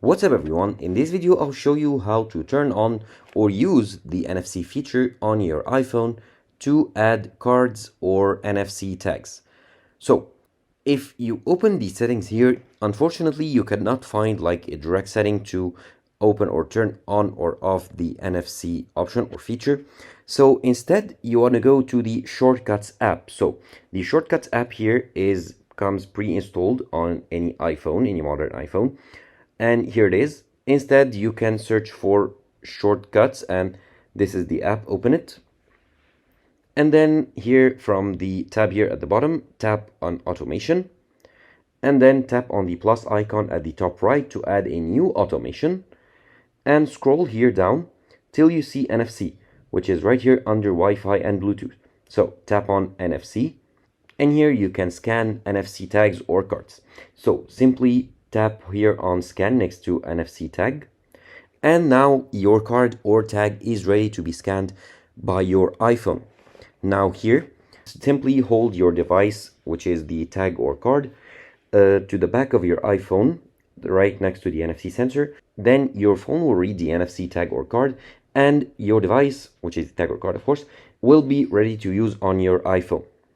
What's up everyone, in this video I'll show you how to turn on or use the NFC feature on your iPhone to add cards or NFC tags. So if you open the settings here, unfortunately you cannot find like a direct setting to open or turn on or off the NFC option or feature. So instead you want to go to the Shortcuts app. So the Shortcuts app here comes pre-installed on any iPhone, any modern iPhone. And here it is. Instead, you can search for shortcuts, and this is the app. Open it. And then here from the tab here at the bottom, tap on automation. And then tap on the plus icon at the top right to add a new automation. And scroll here down till you see NFC, which is right here under Wi-Fi and Bluetooth. So tap on NFC. And here you can scan NFC tags or cards. So simply tap here on scan next to NFC tag. And now your card or tag is ready to be scanned by your iPhone. Now here, simply hold your device, which is the tag or card, to the back of your iPhone, right next to the NFC sensor. Then your phone will read the NFC tag or card, and your device, which is the tag or card of course, will be ready to use on your iPhone.